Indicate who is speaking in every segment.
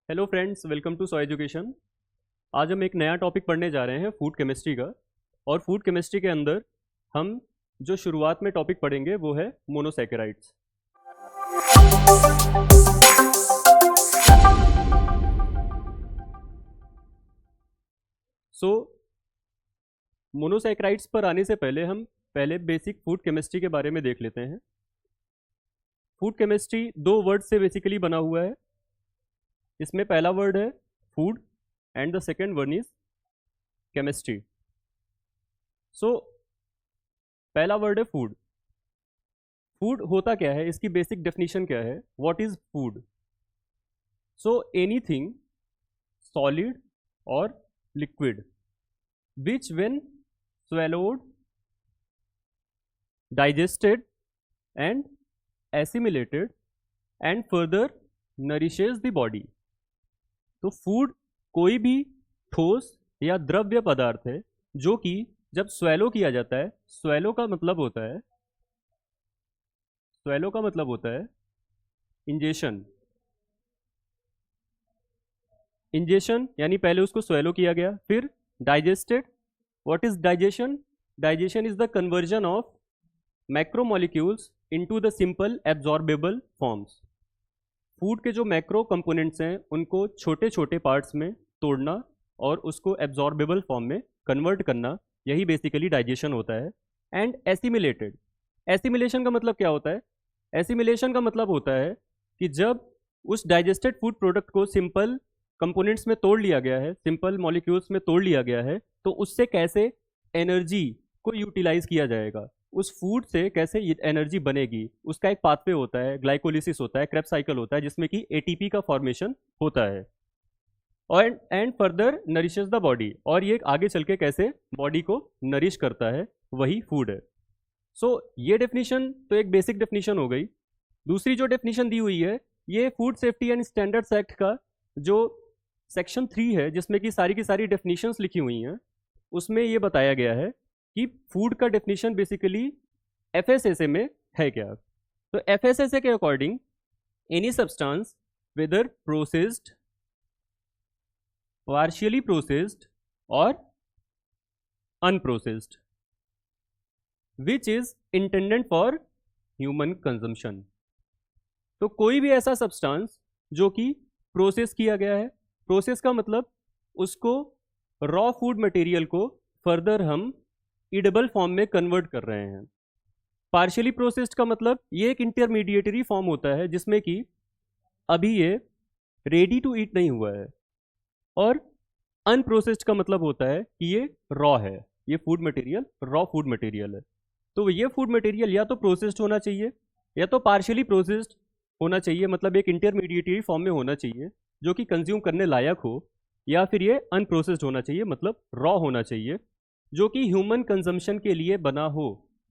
Speaker 1: Hello friends, welcome to so education. आज हम एक नया टॉपिक पढ़ने जा रहे हैं फूड केमिस्ट्री का। और फूड केमिस्ट्री के अंदर हम जो शुरुआत में टॉपिक पढ़ेंगे वो है मोनोसैकेराइड्स। सो मोनोसैकेराइड्स पर आने से पहले हम बेसिक फूड केमिस्ट्री के बारे में देख लेते हैं। फूड केमिस्ट्री दो वर्ड से बेसिकली बना हुआ है। इसमें पहला वर्ड है food and the second word is chemistry. So पहला वर्ड है फूड। फूड होता क्या है, इसकी बेसिक डेफिनेशन क्या है? What is food? So anything solid और liquid which when swallowed, digested and assimilated and further nourishes the body। तो फूड कोई भी ठोस या द्रव्य पदार्थ है जो कि जब स्वेलो किया जाता है, स्वेलो का मतलब होता है इंजेशन। इंजेशन यानी पहले उसको स्वेलो किया गया, फिर digested. What is digestion? Digestion is the conversion of macromolecules into the simple absorbable forms. Food के जो मैक्रो कंपोनेंट्स हैं उनको छोटे छोटे पार्ट्स में तोड़ना और उसको एब्जॉर्बेबल फॉर्म में कन्वर्ट करना, यही बेसिकली डाइजेशन होता है। एंड एसिमिलेटेड, एसिमिलेशन का मतलब क्या होता है? एसिमिलेशन का मतलब होता है कि जब उस डाइजेस्टेड फूड प्रोडक्ट को सिंपल कंपोनेंट्स में तोड़ लिया गया है, सिंपल मॉलिक्यूल्स में तोड़ लिया गया है, तो उससे कैसे एनर्जी को यूटिलाइज किया जाएगा, उस फूड से कैसे एनर्जी बनेगी, उसका एक पाथवे होता है, ग्लाइकोलिसिस होता है, क्रेब्स साइकिल होता है, जिसमें कि एटीपी का फॉर्मेशन होता है। और and further nourishes the body, और ये आगे चल के कैसे बॉडी को नरिश करता है, वही फूड है। सो ये डेफिनेशन तो एक बेसिक डेफिनेशन हो गई। दूसरी जो डेफिनेशन दी हुई है, ये food safety and standards act का जो सेक्शन 3 है, जिसमें कि सारी की सारी डेफिनेशंस लिखी हुई हैं, उसमें ये बताया गया है कि फूड का डेफिनेशन बेसिकली एफएसएसए में है क्या। तो एफएसएसए के according any substance whether processed, partially processed और unprocessed which is intended for human consumption. तो कोई भी ऐसा सब्सटेंस जो कि प्रोसेस किया गया है, प्रोसेस का मतलब उसको रॉ फूड मटेरियल को फर्दर हम ईडेबल फॉर्म में कन्वर्ट कर रहे हैं। पार्शियली प्रोसेस्ड का मतलब ये एक इंटरमीडिएटरी फॉर्म होता है जिसमें कि अभी ये रेडी टू ईट नहीं हुआ है। और अनप्रोसेस्ड का मतलब होता है कि ये रॉ है, ये food material raw food material है। तो ये फूड मटेरियल या तो प्रोसेस्ड होना चाहिए या तो पार्शियली प्रोसेस्ड होना चाहिए, मतलब एक इंटरमीडिएटरी फॉर्म में होना चाहिए जो कि कंज्यूम करने लायक हो, या फिर ये अनप्रोसेस्ड होना चाहिए, मतलब रॉ होना चाहिए जो कि ह्यूमन कंजम्पशन के लिए बना हो।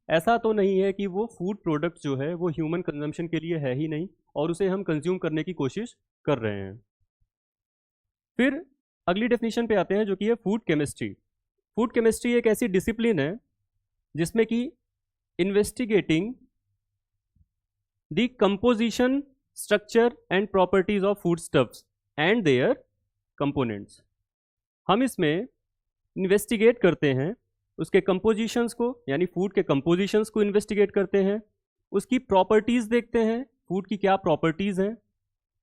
Speaker 1: ऐसा तो नहीं है कि वो फूड प्रोडक्ट जो है वो ह्यूमन कंजम्पशन के लिए है ही नहीं और उसे हम कंज्यूम करने की कोशिश कर रहे हैं। फिर अगली डेफिनेशन पे आते हैं जो कि है फूड केमिस्ट्री। फूड केमिस्ट्री एक ऐसी डिसिप्लिन है जिसमें कि investigating the composition, structure and properties of food stuffs and there components. हम इसमें इन्वेस्टिगेट करते हैं उसके कंपोजिशंस को, यानी फूड के कंपोजिशंस को इन्वेस्टिगेट करते हैं, उसकी प्रॉपर्टीज़ देखते हैं, फूड की क्या प्रॉपर्टीज़ हैं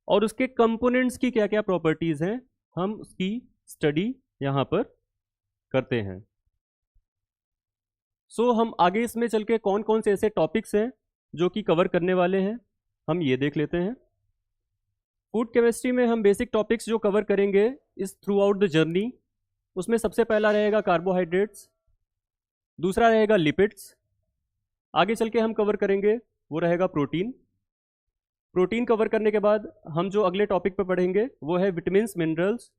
Speaker 1: और उसके कंपोनेंट्स की क्या क्या प्रॉपर्टीज़ हैं, हम उसकी स्टडी यहाँ पर करते हैं। सो हम आगे इसमें चल के कौन कौन से ऐसे टॉपिक्स हैं जो कि कवर करने वाले हैं, हम ये देख लेते हैं। फूड केमिस्ट्री में हम बेसिक टॉपिक्स जो कवर करेंगे इस थ्रू आउट द जर्नी, उसमें सबसे पहला रहेगा कार्बोहाइड्रेट्स, दूसरा रहेगा लिपिड्स, आगे चल के हम कवर करेंगे वो रहेगा प्रोटीन। प्रोटीन कवर करने के बाद हम जो अगले टॉपिक पर पढ़ेंगे वो है विटामिन्स, मिनरल्स।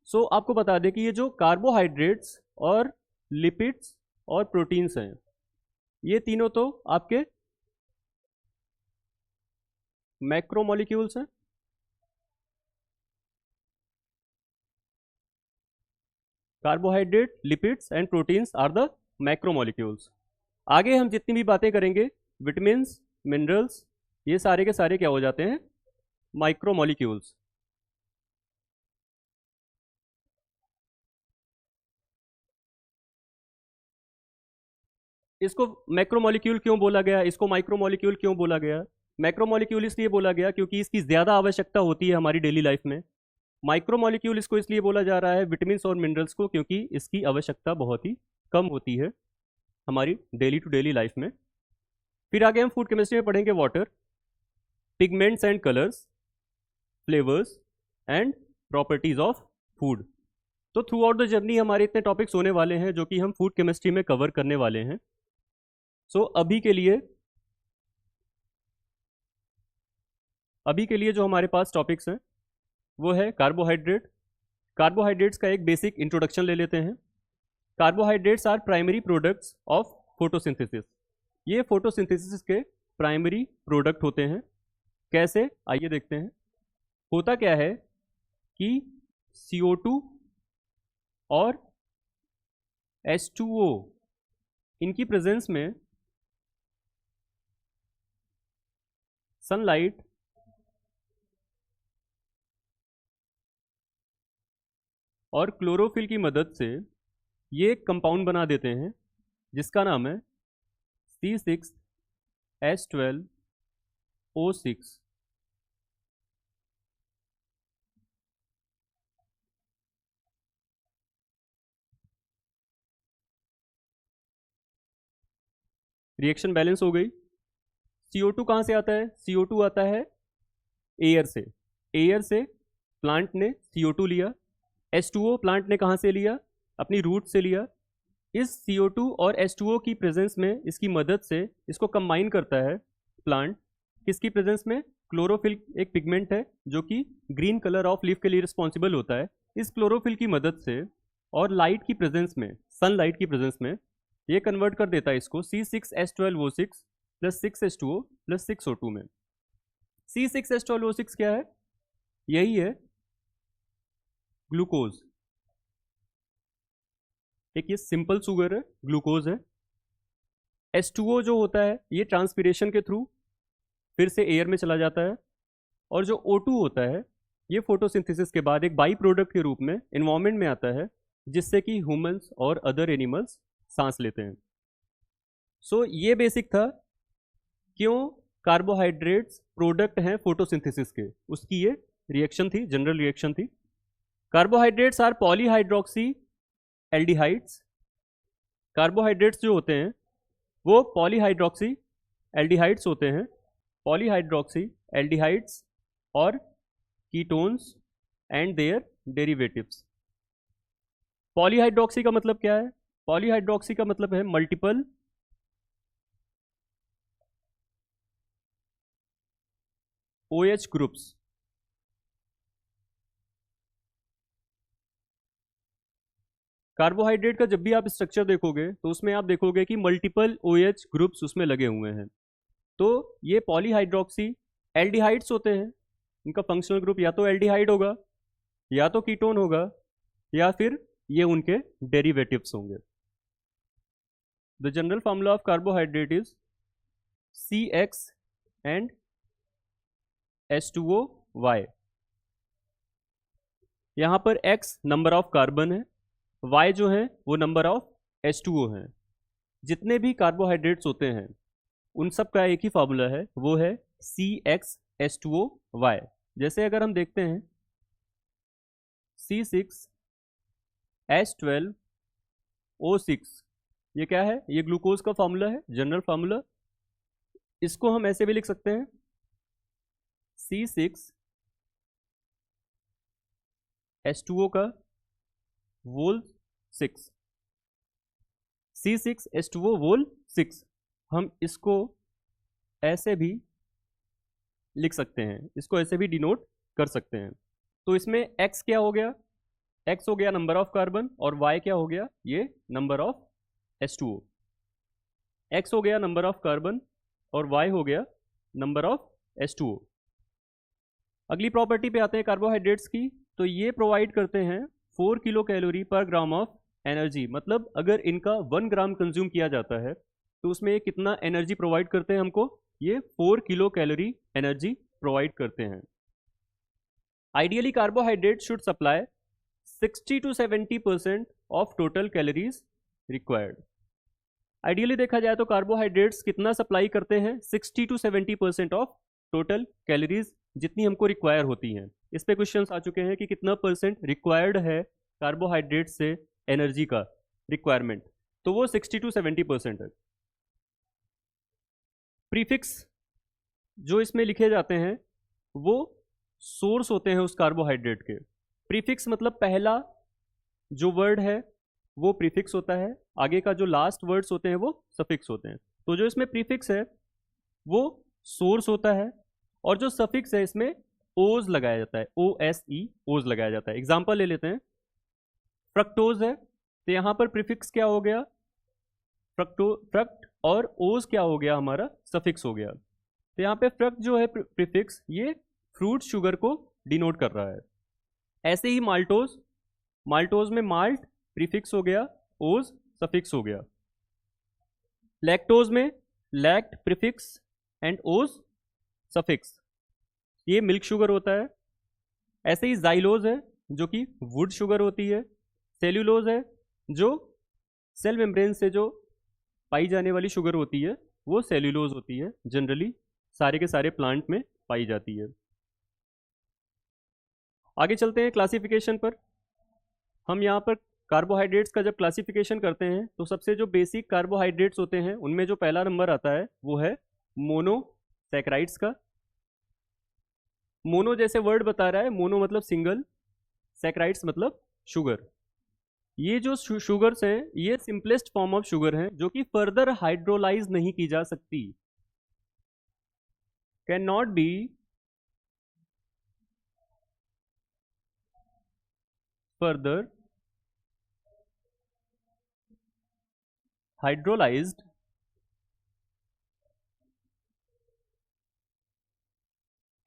Speaker 1: सो आपको बता दें कि ये जो कार्बोहाइड्रेट्स और लिपिड्स और प्रोटीन्स हैं, ये तीनों तो आपके मैक्रोमोलिक्यूल्स हैं। Carbohydrate, lipids and proteins are the macromolecules. आगे हम जितनी भी बातें करेंगे, विटामिन्स, मिनरल्स, ये सारे के सारे क्या हो जाते हैं? माइक्रोमोलिक्यूल्स। इसको मैक्रोमोलिक्यूल क्यों बोला गया, इसको माइक्रोमोलिक्यूल क्यों बोला गया? मैक्रोमोलिक्यूल इसलिए बोला गया क्योंकि इसकी ज़्यादा आवश्यकता होती है हमारी डेली लाइफ में। माइक्रोमोलिक्यूल इसको इसलिए बोला जा रहा है विटामिन और मिनरल्स को, क्योंकि इसकी आवश्यकता बहुत ही कम होती है हमारी डेली टू डेली लाइफ में। फिर आगे हम फूड केमिस्ट्री में पढ़ेंगे water, pigments and colours, flavours and properties of food. तो थ्रू आउट द जर्नी हमारे इतने टॉपिक्स होने वाले हैं जो कि हम फूड केमिस्ट्री में कवर करने वाले हैं। सो अभी के लिए जो हमारे पास टॉपिक्स हैं वो है कार्बोहाइड्रेट। कार्बोहाइड्रेट्स का एक बेसिक इंट्रोडक्शन ले लेते हैं। Carbohydrates are primary products of photosynthesis. ये फोटोसिंथेसिस के प्राइमरी प्रोडक्ट होते हैं। कैसे, आइए देखते हैं। होता क्या है कि CO2 और H2O इनकी प्रेजेंस में सनलाइट और क्लोरोफिल की मदद से ये एक कंपाउंड बना देते हैं जिसका नाम है C6H12O6। रिएक्शन बैलेंस हो गई। CO2 कहाँ से आता है? CO2 आता है एयर से। एयर से प्लांट ने CO2 लिया। H2O प्लांट ने कहाँ से लिया? अपनी रूट से लिया। इस CO2 और H2O की प्रेजेंस में, इसकी मदद से इसको कंबाइन करता है प्लांट। किसकी प्रेजेंस में? क्लोरोफिल एक पिगमेंट है जो कि ग्रीन कलर ऑफ लीफ के लिए रिस्पॉन्सिबल होता है। इस क्लोरोफिल की मदद से और लाइट की प्रेजेंस में, सनलाइट की प्रेजेंस में, ये कन्वर्ट कर देता है इसको C6H12O6 plus 6H2O plus 6O2 में। C6H12O6 क्या है? यही है ग्लूकोज। एक ये सिंपल शुगर है, ग्लूकोज है। H2O जो होता है ये ट्रांसपिरेशन के थ्रू फिर से एयर में चला जाता है, और जो O2 होता है ये फोटोसिंथेसिस के बाद एक बाई प्रोडक्ट के रूप में एनवायरनमेंट में आता है, जिससे कि ह्यूमंस और अदर एनिमल्स सांस लेते हैं। सो ये बेसिक था क्यों कार्बोहाइड्रेट्स प्रोडक्ट हैं फोटोसिंथेसिस के, उसकी ये रिएक्शन थी, जनरल रिएक्शन थी। Carbohydrates are polyhydroxy aldehydes. Carbohydrates जो होते हैं वो पॉलीहाइड्रोक्सी एल्डिहाइड्स होते हैं। पॉलीहाइड्रोक्सी एल्डिहाइड्स और ketones and their derivatives. Polyhydroxy का मतलब क्या है? पॉलीहाइड्रोक्सी का मतलब है मल्टीपल OH ग्रुप्स। कार्बोहाइड्रेट का जब भी आप स्ट्रक्चर देखोगे तो उसमें आप देखोगे कि मल्टीपल OH ग्रुप्स उसमें लगे हुए हैं। तो ये पॉलीहाइड्रोक्सी एल्डिहाइड्स होते हैं। इनका फंक्शनल ग्रुप या तो एल्डिहाइड होगा, या तो कीटोन होगा, या फिर ये उनके डेरिवेटिव्स होंगे। The general formula of carbohydrate is CX and H2OY। यहाँ पर X नंबर ऑफ कार्बन है, Y जो है वो नंबर ऑफ H2O है। जितने भी कार्बोहाइड्रेट्स होते हैं उन सब का एक ही फार्मूला है, वो है CXH2OY। जैसे अगर हम देखते हैं C6H12O6, ये क्या है? ये ग्लूकोज का फार्मूला है, जनरल फार्मूला। इसको हम ऐसे भी लिख सकते हैं C6H2O का वोल 6, C6H2O वोल 6। हम इसको ऐसे भी लिख सकते हैं, इसको ऐसे भी डिनोट कर सकते हैं। तो इसमें X क्या हो गया? X हो गया नंबर ऑफ कार्बन, और Y क्या हो गया? ये नंबर ऑफ H2O। X हो गया नंबर ऑफ कार्बन और Y हो गया नंबर ऑफ H2O। अगली प्रॉपर्टी पे आते हैं कार्बोहाइड्रेट्स की। तो ये प्रोवाइड करते हैं 4 किलो कैलोरी पर ग्राम ऑफ एनर्जी। मतलब अगर इनका 1 ग्राम कंज्यूम किया जाता है तो उसमें ये कितना एनर्जी प्रोवाइड करते हैं हमको? ये 4 किलो कैलोरी एनर्जी प्रोवाइड करते हैं। Ideally carbohydrate should supply 60 to 70% of total calories required. Ideally देखा जाए तो कार्बोहाइड्रेट्स कितना सप्लाई करते हैं, 60 to 70% ऑफ टोटल कैलोरीज जितनी हमको रिक्वायर होती हैं। इस पे क्वेश्चंस आ चुके हैं कि कितना परसेंट रिक्वायर्ड है कार्बोहाइड्रेट से एनर्जी का रिक्वायरमेंट, तो वो 60 to 70% है। प्रीफिक्स जो इसमें लिखे जाते हैं वो सोर्स होते हैं उस कार्बोहाइड्रेट के। प्रीफिक्स मतलब पहला जो वर्ड है वो प्रीफिक्स होता है, आगे का जो लास्ट वर्ड्स होते हैं वो सफिक्स होते हैं। तो जो इसमें प्रीफिक्स है वो सोर्स होता है, और जो सफिक्स है इसमें ओज लगाया जाता है, OSE ओज लगाया जाता है। एग्जाम्पल ले लेते हैं, फ्रक्टोज है तो यहाँ पर प्रीफिक्स क्या हो गया, फ्रक्ट, और ओज क्या हो गया, हमारा सफिक्स हो गया। तो यहाँ पे फ्रक्ट जो है प्रीफिक्स, ये फ्रूट शुगर को डिनोट कर रहा है। ऐसे ही माल्टोज में माल्ट प्रीफिक्स हो गया, ओज सफिक्स हो गया। लैक्टोज में लैक्ट प्रीफिक्स एंड ओज सफिक्स, ये मिल्क शुगर होता है। ऐसे ही जाइलोज है जो कि वुड शुगर होती है। सेल्यूलोज है जो सेल मेम्ब्रेन से जो पाई जाने वाली शुगर होती है वो सेल्यूलोज होती है, जनरली सारे के सारे प्लांट में पाई जाती है। आगे चलते हैं क्लासिफिकेशन पर। हम यहाँ पर कार्बोहाइड्रेट्स का जब क्लासिफिकेशन करते हैं तो सबसे जो बेसिक कार्बोहाइड्रेट्स होते हैं उनमें जो पहला नंबर आता है वो है मोनोसैकेराइड्स का। मोनो जैसे वर्ड बता रहा है, मोनो मतलब सिंगल, सैकेराइड्स मतलब शुगर। ये जो शुगर्स हैं ये सिंपलेस्ट फॉर्म ऑफ शुगर हैं जो कि फर्दर हाइड्रोलाइज नहीं की जा सकती, can not be further hydrolysed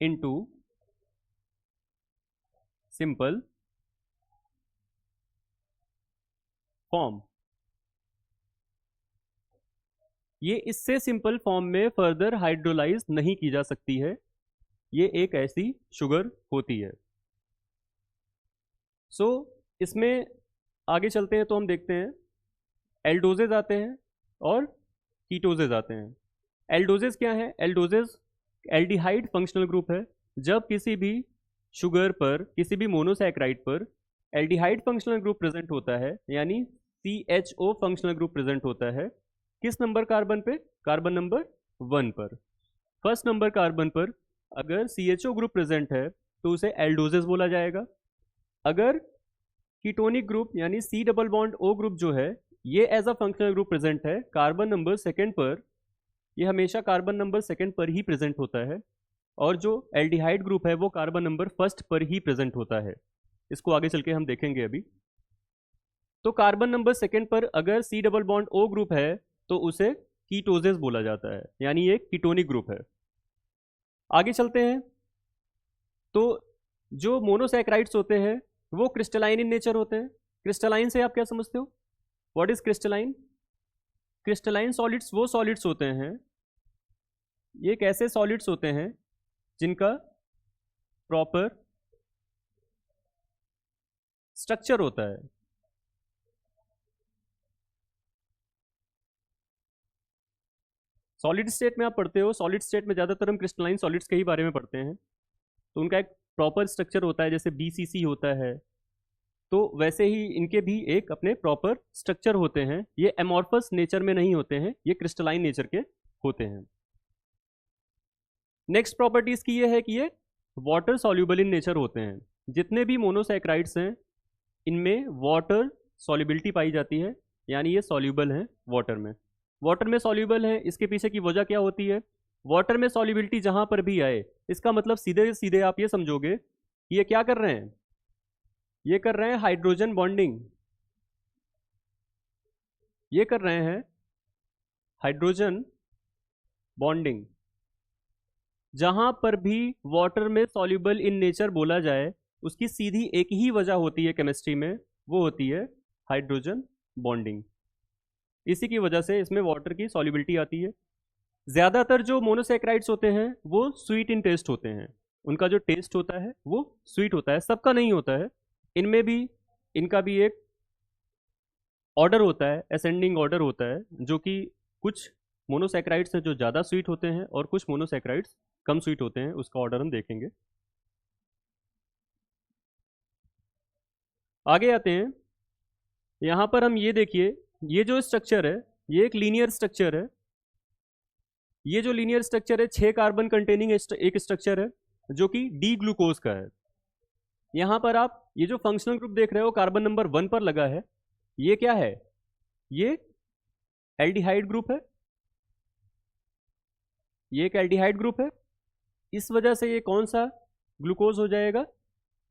Speaker 1: into simple form. ये इससे सिंपल फॉर्म में फर्दर हाइड्रोलाइज नहीं की जा सकती है, ये एक ऐसी शुगर होती है। सो इसमें आगे चलते हैं तो हम देखते हैं एल्डोजेज आते हैं और कीटोजेज आते हैं। एल्डोजेज क्या है, एल्डोजेज एल्डिहाइड फंक्शनल ग्रुप है। जब किसी भी शुगर पर, किसी भी मोनोसैकेराइड पर एल्डिहाइड फंक्शनल ग्रुप प्रेजेंट होता है, यानी CHO फंक्शनल ग्रुप प्रेजेंट होता है, किस नंबर कार्बन पे, कार्बन नंबर 1 पर। फर्स्ट नंबर कार्बन पर अगर CHO ग्रुप प्रेजेंट है तो उसे एल्डोजेज बोला जाएगा। अगर कीटोनिक ग्रुप यानी C double bond O group जो है ये as a functional group present है कार्बन नंबर 2 पर, ये हमेशा कार्बन नंबर 2 पर ही प्रेजेंट होता है, और जो एल्डिहाइड ग्रुप है वो कार्बन नंबर 1 पर ही प्रेजेंट होता है। इसको आगे चल के हम देखेंगे अभी। तो कार्बन नंबर 2 पर अगर C double bond O group है तो उसे कीटोजेस बोला जाता है, यानी एक कीटोनिक ग्रुप है। आगे चलते हैं तो जो मोनोसैकेराइड्स होते हैं वो क्रिस्टलाइन इन नेचर होते हैं। क्रिस्टलाइन से आप क्या समझते हो, what is crystalline? Crystalline solids वो सॉलिड्स होते हैं, ये एक ऐसे सॉलिड्स होते हैं जिनका प्रॉपर स्ट्रक्चर होता है। सॉलिड स्टेट में आप पढ़ते हो, सॉलिड स्टेट में ज़्यादातर हम क्रिस्टलाइन सॉलिड्स के ही बारे में पढ़ते हैं, तो उनका एक प्रॉपर स्ट्रक्चर होता है, जैसे BCC होता है, तो वैसे ही इनके भी एक अपने प्रॉपर स्ट्रक्चर होते हैं। ये एमॉर्फस नेचर में नहीं होते हैं, ये क्रिस्टलाइन नेचर के होते हैं। नेक्स्ट प्रॉपर्टीज की ये है कि ये वाटर सॉल्युबल इन नेचर होते हैं। जितने भी मोनोसैकेराइड्स हैं इनमें वाटर सॉल्युबिलिटी पाई जाती है, यानी ये सॉल्युबल हैं वाटर में। वाटर में सॉल्युबल है, इसके पीछे की वजह क्या होती है, वाटर में सॉल्युबिलिटी जहां पर भी आए इसका मतलब सीधे सीधे आप ये समझोगे कि ये क्या कर रहे हैं, ये कर रहे हैं हाइड्रोजन बॉन्डिंग, ये कर रहे हैं हाइड्रोजन बॉन्डिंग। जहां पर भी वाटर में सॉल्युबल इन नेचर बोला जाए उसकी सीधी एक ही वजह होती है केमिस्ट्री में, वो होती है हाइड्रोजन बॉन्डिंग। इसी की वजह से इसमें वाटर की सॉल्युबिलिटी आती है। ज़्यादातर जो मोनोसैकेराइड्स होते हैं वो स्वीट इन टेस्ट होते हैं, उनका जो टेस्ट होता है वो स्वीट होता है, सबका नहीं होता है। इनमें भी इनका भी एक ऑर्डर होता है, असेंडिंग ऑर्डर होता है, जो कि कुछ मोनोसैक्राइड्स हैं जो ज़्यादा स्वीट होते हैं और कुछ मोनोसैक्राइड्स कम स्वीट होते हैं, उसका ऑर्डर हम देखेंगे। आगे आते हैं, यहाँ पर हम ये देखिए, ये जो स्ट्रक्चर है ये एक लीनियर स्ट्रक्चर है। ये जो लीनियर स्ट्रक्चर है 6 कार्बन कंटेनिंग एक स्ट्रक्चर है जो कि डी ग्लूकोज का है। यहाँ पर आप ये जो फंक्शनल ग्रुप देख रहे हो कार्बन नंबर 1 पर लगा है, ये क्या है? ये एल्डिहाइड ग्रुप है, ये एक एल्डिहाइड ग्रुप है। इस वजह से ये कौन सा ग्लूकोज हो जाएगा?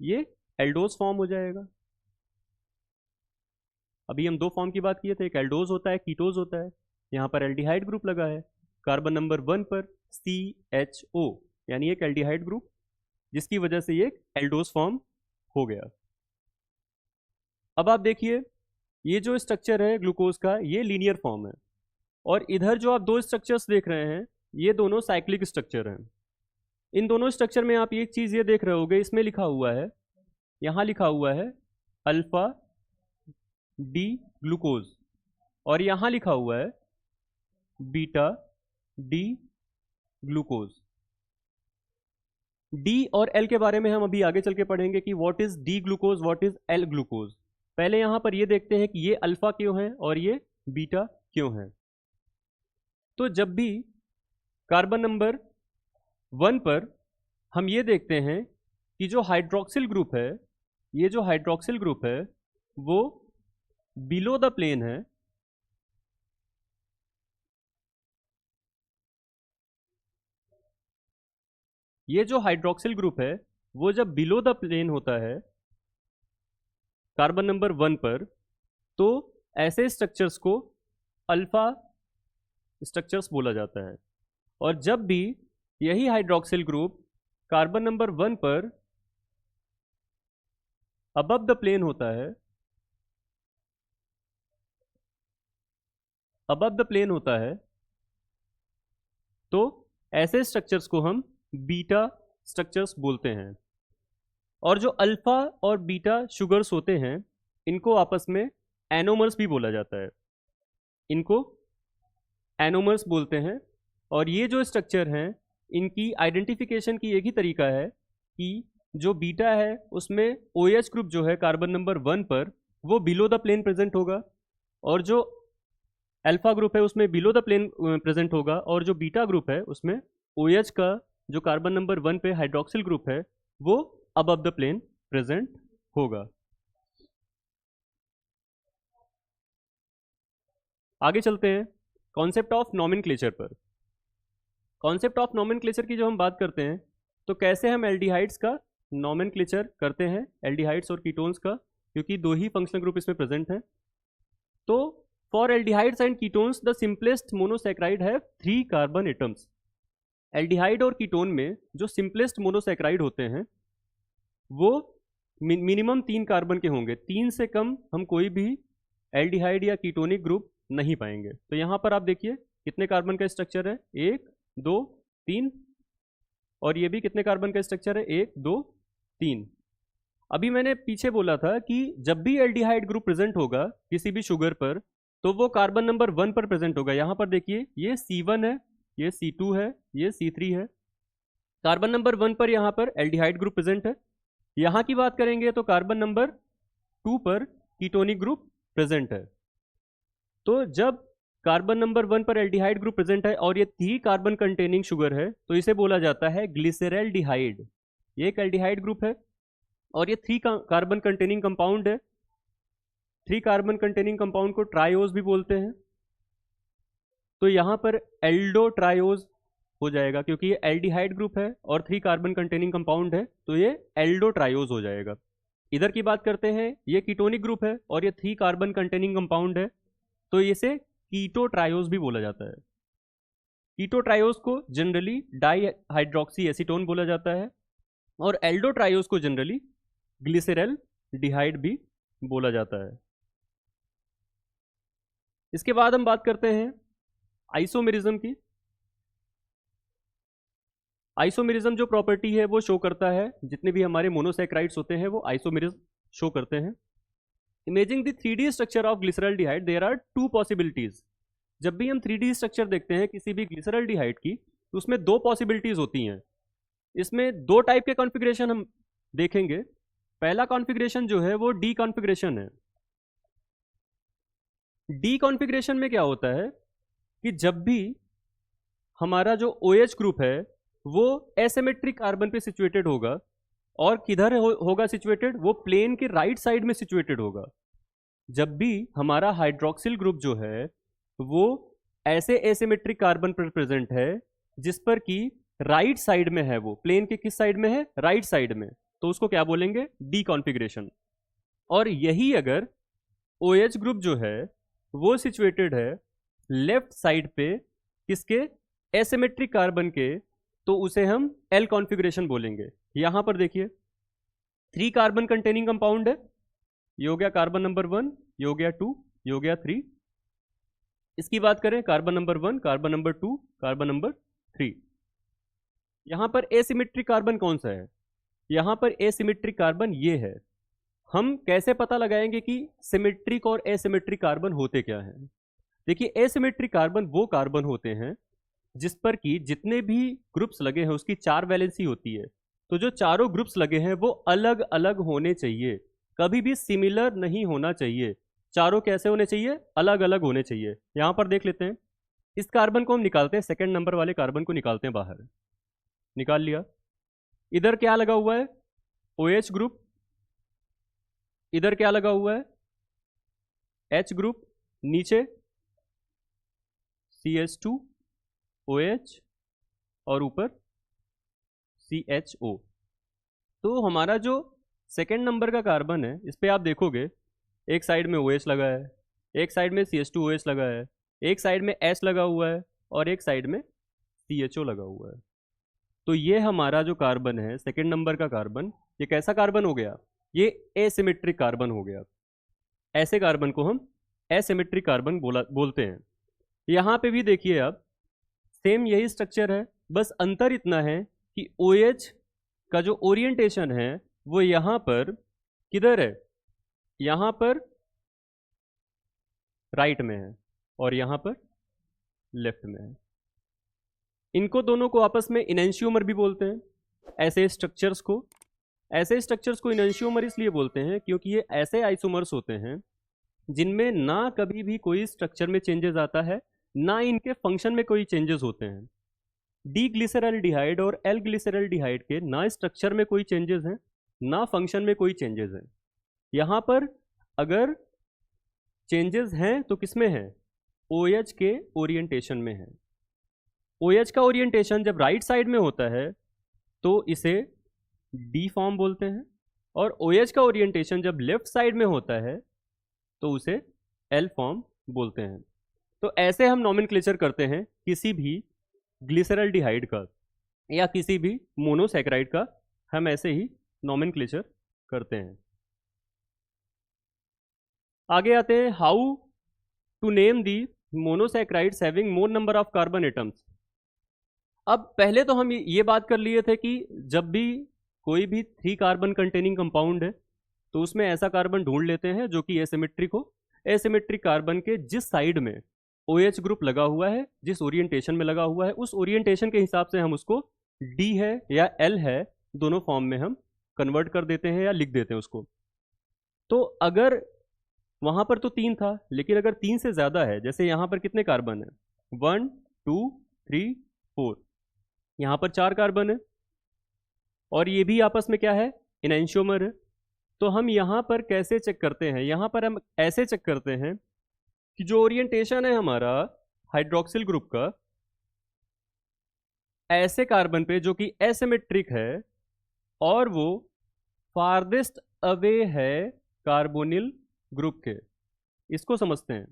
Speaker 1: ये एल्डोज फॉर्म हो जाएगा। अभी हम 2 फॉर्म की बात किए थे, एक एल्डोज होता है, कीटोज होता है। यहाँ पर एल्डिहाइड ग्रुप लगा है, कार्बन नंबर 1 पर CHO, यानी एक एल्डिहाइड ग्रुप, जिसकी वजह से ये एक एल्डोज फॉर्म हो गया। अब आप देखिए, ये जो स्ट्रक्चर है ग्लूकोज का, ये लीनियर फॉर्म है, और इधर जो आप 2 स्ट्रक्चर्स देख रहे हैं, ये दोनों साइक्लिक स्ट्रक्चर हैं। इन दोनों स्ट्रक्चर में आप एक चीज़ ये देख रहे होगे, इसमें लिखा हुआ है, यहाँ लिखा हुआ है अल्फा डी ग्लूकोज, और यहाँ लिखा हुआ है बीटा डी ग्लूकोज। डी और एल के बारे में हम अभी आगे चल के पढ़ेंगे कि what is D glucose, what is L glucose. पहले यहाँ पर ये देखते हैं कि ये अल्फा क्यों है और ये बीटा क्यों है। तो जब भी कार्बन नंबर 1 पर हम ये देखते हैं कि जो हाइड्रोक्सिल ग्रुप है, ये जो हाइड्रोक्सिल ग्रुप है वो बिलो द प्लेन है, ये जो हाइड्रोक्सिल ग्रुप है वो जब बिलो द प्लेन होता है कार्बन नंबर 1 पर, तो ऐसे स्ट्रक्चर्स को अल्फा स्ट्रक्चर्स बोला जाता है। और जब भी यही हाइड्रोक्सिल ग्रुप कार्बन नंबर 1 पर अबव द प्लेन होता है, अबव द प्लेन होता है, तो ऐसे स्ट्रक्चर्स को हम बीटा स्ट्रक्चर्स बोलते हैं। और जो अल्फा और बीटा शुगर्स होते हैं, इनको आपस में एनोमर्स भी बोला जाता है, इनको एनोमर्स बोलते हैं। और ये जो स्ट्रक्चर हैं, इनकी आइडेंटिफिकेशन की एक ही तरीका है कि जो बीटा है उसमें OH ग्रुप जो है कार्बन नंबर 1 पर, वो बिलो द प्लेन प्रेजेंट होगा, और जो अल्फा ग्रुप है उसमें बिलो द प्लेन प्रेजेंट होगा, और जो बीटा ग्रुप है उसमें OH का जो कार्बन नंबर 1 पे हाइड्रोक्सिल ग्रुप है वो अबव द प्लेन प्रेजेंट होगा। आगे चलते हैं कॉन्सेप्ट ऑफ नॉमेनक्लेचर पर। कॉन्सेप्ट ऑफ नॉमेनक्लेचर की जो हम बात करते हैं, तो कैसे हम एल्डिहाइड्स का नॉमेनक्लेचर करते हैं, एल्डिहाइड्स और कीटोन्स का, क्योंकि 2 ही फंक्शनल ग्रुप इसमें प्रेजेंट हैं। तो for aldehydes and ketones the simplest monosaccharide have 3 carbon atoms. Aldehyde और कीटोन में जो सिंपलेस्ट मोनोसैक्राइड होते हैं वो मिनिमम 3 कार्बन के होंगे, 3 से कम हम कोई भी एल्डिहाइड या कीटोनिक ग्रुप नहीं पाएंगे। तो यहाँ पर आप देखिए कितने कार्बन का स्ट्रक्चर है, 1 2 3, और ये भी कितने कार्बन का स्ट्रक्चर है, 1 2 3। अभी मैंने पीछे बोला था कि जब भी एल्डिहाइड ग्रुप प्रेजेंट होगा किसी भी शुगर पर, तो वो कार्बन नंबर 1 पर प्रेजेंट होगा। यहाँ पर देखिए ये C1 है, ये C2 है, ये C3 है। कार्बन नंबर 1 पर यहाँ पर एल्डिहाइड ग्रुप प्रेजेंट है। यहाँ की बात करेंगे तो कार्बन नंबर 2 पर कीटोनिक ग्रुप प्रेजेंट है। तो जब कार्बन नंबर 1 पर एल्डिहाइड ग्रुप प्रेजेंट है और ये 3 कार्बन कंटेनिंग शुगर है, तो इसे बोला जाता है ग्लिसरैल्डिहाइड। ये एक एल्डिहाइड ग्रुप है और ये 3 कार्बन कंटेनिंग कंपाउंड है। 3 कार्बन कंटेनिंग कंपाउंड को ट्रायोज भी बोलते हैं। तो यहाँ पर एल्डो ट्रायोज हो जाएगा, क्योंकि ये एल्डिहाइड ग्रुप है और 3 कार्बन कंटेनिंग कंपाउंड है, तो ये एल्डो ट्रायोज हो जाएगा। इधर की बात करते हैं, ये कीटोनिक ग्रुप है और ये 3 कार्बन कंटेनिंग कंपाउंड है, तो इसे कीटो ट्रायोज भी बोला जाता है। कीटो ट्रायोज को जनरली डाई हाइड्रोक्सी एसीटोन बोला जाता है, और एल्डो ट्रायोज को जनरली ग्लिसरल डिहाइड भी बोला जाता है। इसके बाद हम बात करते हैं आइसोमेरिज्म की। आइसोमेरिज्म जो प्रॉपर्टी है वो शो करता है, जितने भी हमारे मोनोसैक्राइड्स होते हैं वो आइसोमेरिज्म शो करते हैं। Imagining the 3D structure of glyceraldehyde there are two possibilities. जब भी हम 3D स्ट्रक्चर देखते हैं किसी भी ग्लिसरॉल्डिहाइड की, तो उसमें दो पॉसिबिलिटीज होती हैं। इसमें दो टाइप के कॉन्फ़िगरेशन हम देखेंगे। पहला कॉन्फ़िगरेशन जो है वो डी कॉन्फ़िगरेशन है। डी कॉन्फ़िगरेशन में क्या होता है कि जब भी हमारा जो OH ग्रुप है वो एसिमेट्रिक कार्बन पे सिचुएटेड होगा, और किधर होगा सिचुएटेड, वो प्लेन के राइट साइड में सिचुएटेड होगा। जब भी हमारा हाइड्रोक्सिल ग्रुप जो है वो ऐसे एसिमेट्रिक कार्बन पर प्रेजेंट है जिस पर कि राइट साइड में है, वो प्लेन के किस साइड में है, राइट साइड में, तो उसको क्या बोलेंगे, डी कॉन्फ़िगरेशन। और यही अगर OH ग्रुप जो है वो सिचुएटेड है लेफ्ट साइड पे किसके, एसिमेट्रिक कार्बन के, तो उसे हम एल कॉन्फ़िगरेशन बोलेंगे। यहां पर देखिए 3 कार्बन कंटेनिंग कंपाउंड है, ये हो गया कार्बन नंबर 1, ये हो गया 2, ये हो गया 3। इसकी बात करें carbon number 1, carbon number 2, carbon number 3। यहां पर एसिमेट्रिक कार्बन कौन सा है, यहां पर एसिमेट्रिक कार्बन ये है। हम कैसे पता लगाएंगे कि सिमेट्रिक और एसिमेट्रिक कार्बन होते क्या हैं? देखिए एसिमेट्रिक कार्बन वो कार्बन होते हैं जिस पर कि जितने भी ग्रुप्स लगे हैं उसकी 4 वैलेंसी होती है। तो जो चारों ग्रुप्स लगे हैं वो अलग अलग होने चाहिए, कभी भी सिमिलर नहीं होना चाहिए। चारों कैसे होने चाहिए, अलग अलग होने चाहिए। यहां पर देख लेते हैं, इस कार्बन को हम निकालते हैं, सेकंड नंबर वाले कार्बन को निकालते हैं बाहर, निकाल लिया। इधर क्या लगा हुआ है, OH ग्रुप, इधर क्या लगा हुआ है, H ग्रुप, नीचे CH2OH और ऊपर CHO। तो हमारा जो सेकेंड नंबर का कार्बन है इस पे आप देखोगे एक साइड में OH लगा है, एक साइड में CH2OH लगा है, एक साइड में H लगा हुआ है और एक साइड में CHO लगा हुआ है। तो ये हमारा जो कार्बन है सेकेंड नंबर का कार्बन, ये कैसा कार्बन हो गया, ये एसिमेट्रिक कार्बन हो गया। ऐसे कार्बन को हम एसिमेट्रिक कार्बन बोलते हैं। यहाँ पे भी देखिए आप, सेम यही स्ट्रक्चर है, बस अंतर इतना है कि OH का जो ओरिएंटेशन है वो यहाँ पर किधर है, यहाँ पर राइट में है और यहाँ पर लेफ्ट में है। इनको दोनों को आपस में इनेंशियोमर भी बोलते हैं। ऐसे स्ट्रक्चर्स को इनेंशियोमर इसलिए बोलते हैं क्योंकि ये ऐसे आइसोमर्स होते हैं जिनमें ना कभी भी कोई स्ट्रक्चर में चेंजेस आता है, ना इनके फंक्शन में कोई चेंजेस होते हैं। डी ग्लिसरॉल्डिहाइड और एल ग्लिसरॉल्डिहाइड के ना स्ट्रक्चर में कोई चेंजेस हैं, ना फंक्शन में कोई चेंजेस हैं। यहाँ पर अगर चेंजेस हैं तो किसमें है, OH के ओरिएंटेशन में है। OH का ओरिएंटेशन जब राइट साइड में होता है तो इसे डी फॉर्म बोलते हैं, और OH का ओरिएंटेशन जब लेफ्ट साइड में होता है तो उसे एल फॉर्म बोलते हैं। तो ऐसे हम नॉमेनक्लेचर करते हैं किसी भी ग्लिसरॉल्डिहाइड का या किसी भी मोनोसैकेराइड का, हम ऐसे ही नॉमेनक्लेचर करते हैं। आगे आते हैं, how to name the monosaccharides having more number of carbon atoms. अब पहले तो हम ये बात कर लिए थे कि जब भी कोई भी 3 कार्बन कंटेनिंग कंपाउंड है तो उसमें ऐसा कार्बन ढूंढ लेते हैं जो कि एसिमेट्रिक हो। एसिमेट्रिक कार्बन के जिस साइड में OH ग्रुप लगा हुआ है, जिस ओरिएंटेशन में लगा हुआ है, उस ओरिएंटेशन के हिसाब से हम उसको D है या L है, दोनों फॉर्म में हम कन्वर्ट कर देते हैं या लिख देते हैं उसको। तो अगर वहां पर तो 3 था, लेकिन अगर 3 से ज्यादा है, जैसे यहां पर कितने कार्बन है, 1 2 3 4, यहां पर 4 कार्बन है और ये भी आपस में क्या है, इनेंशियोमर है। तो हम यहां पर कैसे चेक करते हैं, यहां पर हम ऐसे चेक करते हैं कि जो ओरिएंटेशन है हमारा हाइड्रोक्सिल ग्रुप का, ऐसे कार्बन पे जो कि एसिमेट्रिक है और वो फारदेस्ट अवे है कार्बोनिल ग्रुप के, इसको समझते हैं।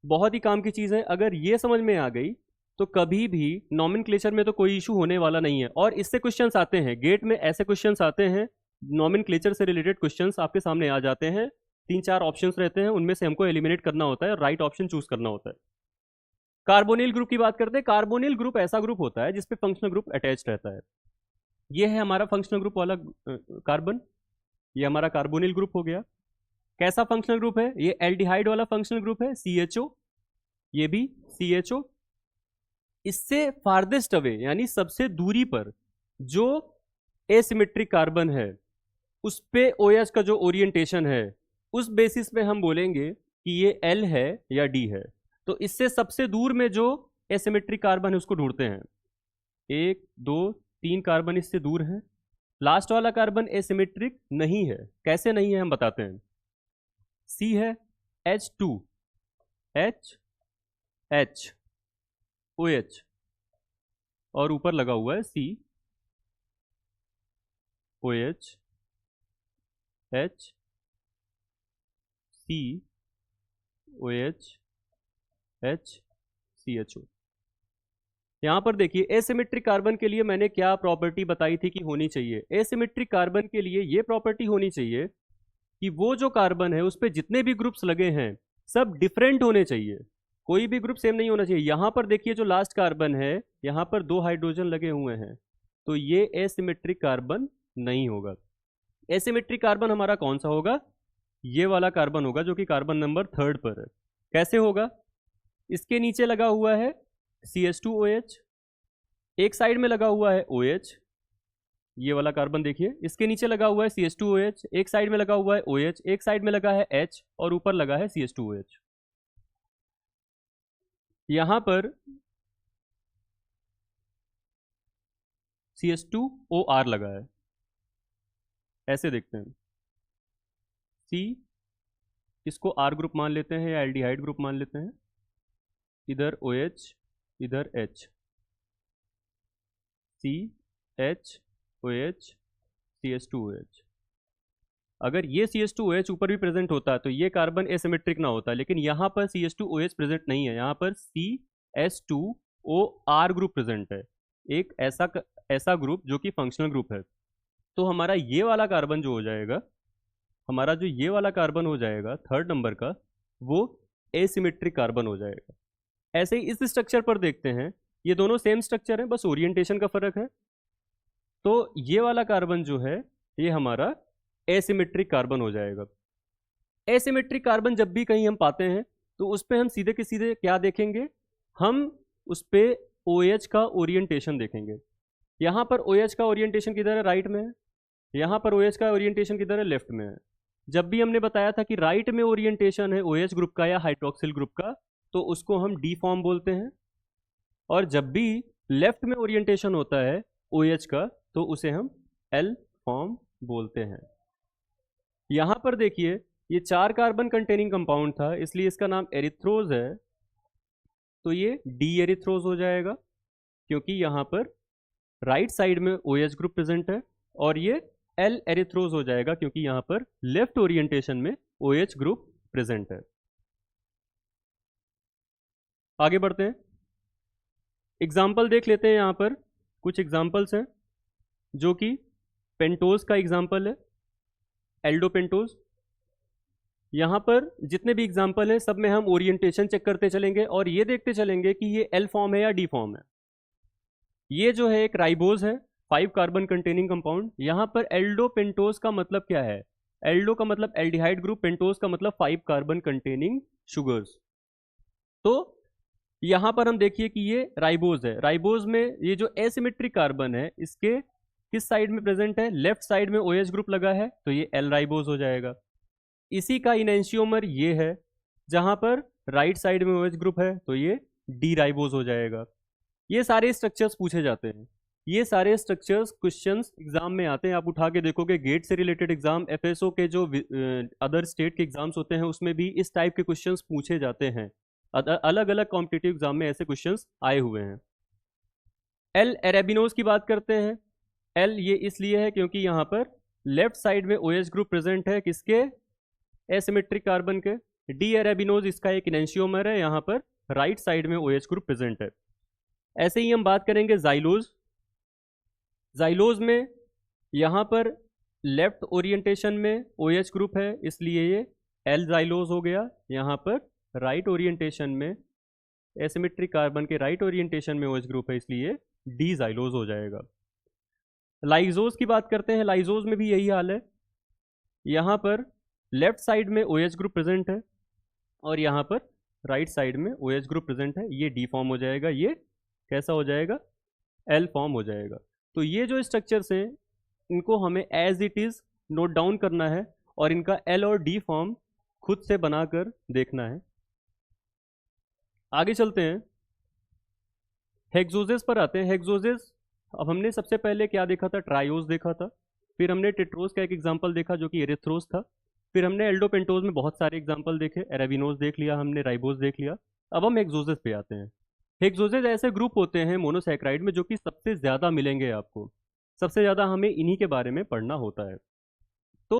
Speaker 1: बहुत ही काम की चीज है, अगर ये समझ में आ गई तो कभी भी नॉमेनक्लेचर में तो कोई इशू होने वाला नहीं है। और इससे क्वेश्चंस आते हैं, गेट में ऐसे क्वेश्चंस आते हैं, नॉमेनक्लेचर से रिलेटेड क्वेश्चंस आपके सामने आ जाते हैं। 3-4 ऑप्शंस रहते हैं, उनमें से हमको एलिमिनेट करना होता है और राइट ऑप्शन चूज करना होता है। कार्बोनिल ग्रुप की बात करते हैं। कार्बोनिल ग्रुप ऐसा ग्रुप होता है जिसपे फंक्शनल ग्रुप अटैच्ड रहता है। ये है हमारा फंक्शनल ग्रुप वाला कार्बन, ये हमारा कार्बोनिल ग्रुप हो गया। कैसा फंक्शनल ग्रुप है? ये एल्डिहाइड वाला फंक्शनल ग्रुप है, CHO, ये भी CHO। इससे फार्देस्ट अवे यानी सबसे दूरी पर जो एसिमेट्रिक कार्बन है उस पे OH का जो ओरिएंटेशन है उस बेसिस पे हम बोलेंगे कि ये L है या D है। तो इससे सबसे दूर में जो एसिमेट्रिक कार्बन है उसको ढूंढते हैं। 1 2 3 कार्बन इससे दूर है। लास्ट वाला कार्बन एसिमेट्रिक नहीं है। कैसे नहीं है हम बताते हैं। C है H2 H H OH और ऊपर लगा हुआ है C OH H C OH H CHO। यहां पर देखिए एसिमेट्रिक कार्बन के लिए मैंने क्या प्रॉपर्टी बताई थी कि होनी चाहिए। एसिमेट्रिक कार्बन के लिए ये प्रॉपर्टी होनी चाहिए कि वो जो कार्बन है उस पर जितने भी ग्रुप्स लगे हैं सब डिफरेंट होने चाहिए, कोई भी ग्रुप सेम नहीं होना चाहिए। यहां पर देखिए जो लास्ट कार्बन है यहां पर 2 हाइड्रोजन लगे हुए हैं तो ये एसिमेट्रिक कार्बन नहीं होगा। एसिमेट्रिक कार्बन हमारा कौन सा होगा? ये वाला कार्बन होगा जो कि कार्बन नंबर 3 पर है। कैसे होगा? इसके नीचे लगा हुआ है CH2OH, एक साइड में लगा हुआ है OH, ये वाला कार्बन देखिए, इसके नीचे लगा हुआ है CH2OH, एक साइड में लगा हुआ है OH, एक साइड में लगा है H और ऊपर लगा है CH2OH। यहां पर CH2OR लगा है, ऐसे देखते हैं। C इसको R ग्रुप मान लेते हैं या एल्डिहाइड ग्रुप मान लेते हैं। इधर OH इधर H, C H OH CH2OH। अगर ये CH2OH ऊपर भी प्रेजेंट होता तो ये कार्बन एसिमेट्रिक ना होता, लेकिन यहाँ पर CH2OH प्रेजेंट नहीं है, यहाँ पर CH2OR ग्रुप प्रेजेंट है, एक ऐसा ग्रुप जो कि फंक्शनल ग्रुप है। तो हमारा ये वाला कार्बन जो हो जाएगा, हमारा जो ये वाला कार्बन हो जाएगा 3rd नंबर का, वो एसिमेट्रिक कार्बन हो जाएगा। ऐसे ही इस स्ट्रक्चर पर देखते हैं, ये दोनों सेम स्ट्रक्चर है, बस ओरिएंटेशन का फर्क है। तो ये वाला कार्बन जो है ये हमारा एसिमेट्रिक कार्बन हो जाएगा। एसिमेट्रिक कार्बन जब भी कहीं हम पाते हैं तो उस पर हम सीधे के सीधे क्या देखेंगे? हम उस पर OH का ओरिएंटेशन देखेंगे। यहाँ पर OH का ओरिएंटेशन किधर है? राइट में है। यहाँ पर OH का ओरिएंटेशन किधर है? लेफ्ट में है। जब भी हमने बताया था कि राइट में ओरिएंटेशन है OH ग्रुप का या हाइड्रोक्सिल ग्रुप का तो उसको हम D फॉर्म बोलते हैं, और जब भी लेफ्ट में ओरिएंटेशन होता है OH का तो उसे हम L फॉर्म बोलते हैं। यहां पर देखिए ये 4 कार्बन कंटेनिंग कंपाउंड था इसलिए इसका नाम एरिथ्रोज है, तो ये डी एरिथ्रोज हो जाएगा क्योंकि यहां पर राइट साइड में OH ग्रुप प्रेजेंट है, और ये L एरिथ्रोज हो जाएगा क्योंकि यहां पर लेफ्ट ओरिएंटेशन में OH ग्रुप प्रेजेंट है। आगे बढ़ते हैं, एग्जाम्पल देख लेते हैं। यहां पर कुछ एग्जाम्पल्स हैं जो कि पेंटोज का एग्जाम्पल है, एल्डोपेंटोज। यहाँ पर जितने भी एग्जाम्पल है सब में हम ओरिएंटेशन चेक करते चलेंगे और ये देखते चलेंगे कि ये L फॉर्म है या D फॉर्म है। ये जो है एक राइबोज है, 5 कार्बन कंटेनिंग कंपाउंड। यहाँ पर एल्डोपेंटोज का मतलब क्या है? एल्डो का मतलब एल्डिहाइड ग्रुप, पेंटोज का मतलब 5 कार्बन कंटेनिंग शुगर्स। तो यहाँ पर हम देखिए कि ये राइबोज है। राइबोज में ये जो एसिमेट्रिक कार्बन है इसके किस साइड में प्रेजेंट है? लेफ्ट साइड में OH ग्रुप लगा है तो ये L राइबोज हो जाएगा। इसी का इनेंशियोमर ये है, जहां पर राइट साइड में OH ग्रुप है तो ये D राइबोज हो जाएगा। ये सारे स्ट्रक्चर्स पूछे जाते हैं, ये सारे स्ट्रक्चर्स क्वेश्चंस एग्जाम में आते हैं। आप उठा के देखोगे गेट से रिलेटेड एग्जाम, FSO के जो अदर स्टेट के एग्जाम्स होते हैं उसमें भी इस टाइप के क्वेश्चंस पूछे जाते हैं। अलग अलग कॉम्पिटिटिव एग्जाम में ऐसे क्वेश्चंस आए हुए हैं। L एरेबिनोज की बात करते हैं। L ये इसलिए है क्योंकि यहाँ पर लेफ्ट साइड में OH ग्रुप प्रेजेंट है, किसके? एसिमेट्रिक कार्बन के। D एरेबिनोज इसका एक इनेंशियोमर है, यहाँ पर राइट साइड में OH ग्रुप प्रेजेंट है। ऐसे ही हम बात करेंगे जाइलोज। जाइलोज में यहाँ पर लेफ्ट ओरिएंटेशन में OH ग्रुप है इसलिए ये L जाइलोज हो गया। यहाँ पर राइट ओरिएंटेशन में एसिमेट्रिक कार्बन के राइट ओरिएंटेशन में OH ग्रुप है इसलिए D जाइलोज हो जाएगा। लाइजोज की बात करते हैं। लाइजोज में भी यही हाल है, यहाँ पर लेफ्ट साइड में OH ग्रुप प्रेजेंट है और यहाँ पर राइट साइड में OH ग्रुप प्रेजेंट है, ये D फॉर्म हो जाएगा, ये कैसा हो जाएगा, L फॉर्म हो जाएगा। तो ये जो स्ट्रक्चर्स हैं इनको हमें as it is note down करना है और इनका L और D फॉर्म खुद से बनाकर देखना है। आगे चलते हैं, हेक्सोजेस पर आते हैं। हेक्सोजेस, अब हमने सबसे पहले क्या देखा था, ट्रायोज देखा था, फिर हमने टेट्रोज का एक एग्जांपल देखा जो कि एरिथ्रोज था, फिर हमने एल्डोपेंटोज में बहुत सारे एग्जांपल देखे, एराबिनोज देख लिया हमने, राइबोज देख लिया। अब हम हेक्सोजेस पे आते हैं। हेक्सोजेस ऐसे ग्रुप होते हैं मोनोसैकेराइड में जो कि सबसे ज़्यादा मिलेंगे आपको, सबसे ज़्यादा हमें इन्हीं के बारे में पढ़ना होता है। तो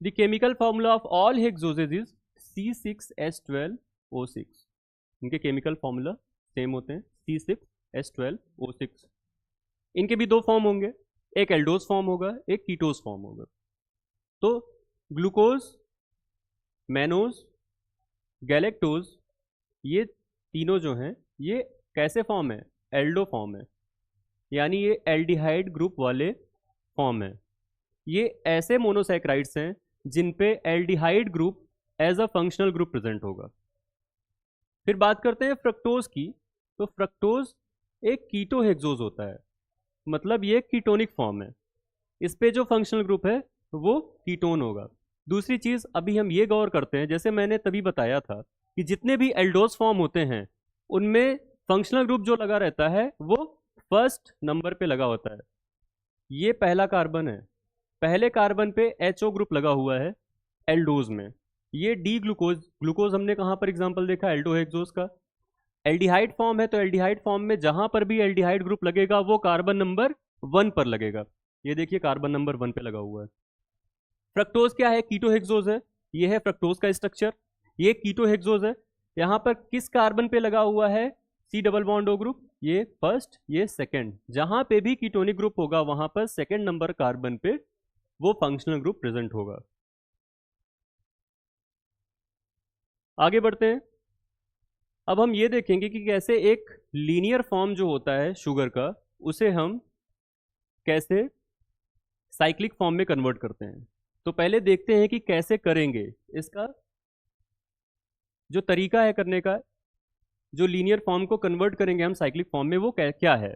Speaker 1: the chemical formula of all hexoses is C6H12O6। इनके केमिकल फॉर्मूला सेम होते हैं, C6H12O6। इनके भी दो फॉर्म होंगे, एक एल्डोज फॉर्म होगा, एक कीटोज फॉर्म होगा। तो ग्लूकोज, मैनोज, गैलेक्टोज, ये तीनों जो हैं ये कैसे फॉर्म है, एल्डो फॉर्म है, यानी ये एल्डिहाइड ग्रुप वाले फॉर्म है। ये ऐसे मोनोसैकेराइड्स हैं जिन पे aldehyde group as a functional group present होगा। फिर बात करते हैं फ्रक्टोज की। तो फ्रक्टोज एक कीटो हेक्सोज होता है, मतलब ये कीटोनिक फॉर्म है, इस पे जो फंक्शनल ग्रुप है वो कीटोन होगा। दूसरी चीज़ अभी हम ये गौर करते हैं, जैसे मैंने तभी बताया था कि जितने भी एल्डोज फॉर्म होते हैं उनमें फंक्शनल ग्रुप जो लगा रहता है वो फर्स्ट नंबर पे लगा होता है। ये पहला कार्बन है, पहले कार्बन पे HO ग्रुप लगा हुआ है एल्डोज में। ये डी ग्लूकोज, ग्लूकोज हमने कहाँ पर एग्जांपल देखा, एल्डो हेक्सोज का। एल्डिहाइड फॉर्म है तो एल्डिहाइड फॉर्म में जहां पर भी एल्डिहाइड ग्रुप लगेगा वो कार्बन नंबर 1 पर लगेगा। ये देखिए कार्बन नंबर 1 पे लगा हुआ है। फ्रक्टोज क्या है, कीटो हेक्सोज है। ये है फ्रक्टोज का स्ट्रक्चर, ये कीटो हेक्सोज है। यहाँ पर किस कार्बन पे लगा हुआ है, C double bond O group, ये फर्स्ट ये सेकेंड। जहां पे भी कीटोनिक ग्रुप होगा वहां पर सेकेंड नंबर कार्बन पे वो फंक्शनल ग्रुप प्रेजेंट होगा। आगे बढ़ते हैं, अब हम ये देखेंगे कि कैसे एक लीनियर फॉर्म जो होता है शुगर का उसे हम कैसे साइक्लिक फॉर्म में कन्वर्ट करते हैं। तो पहले देखते हैं कि कैसे करेंगे, इसका जो तरीका है करने का, जो लीनियर फॉर्म को कन्वर्ट करेंगे हम साइक्लिक फॉर्म में वो क्या है।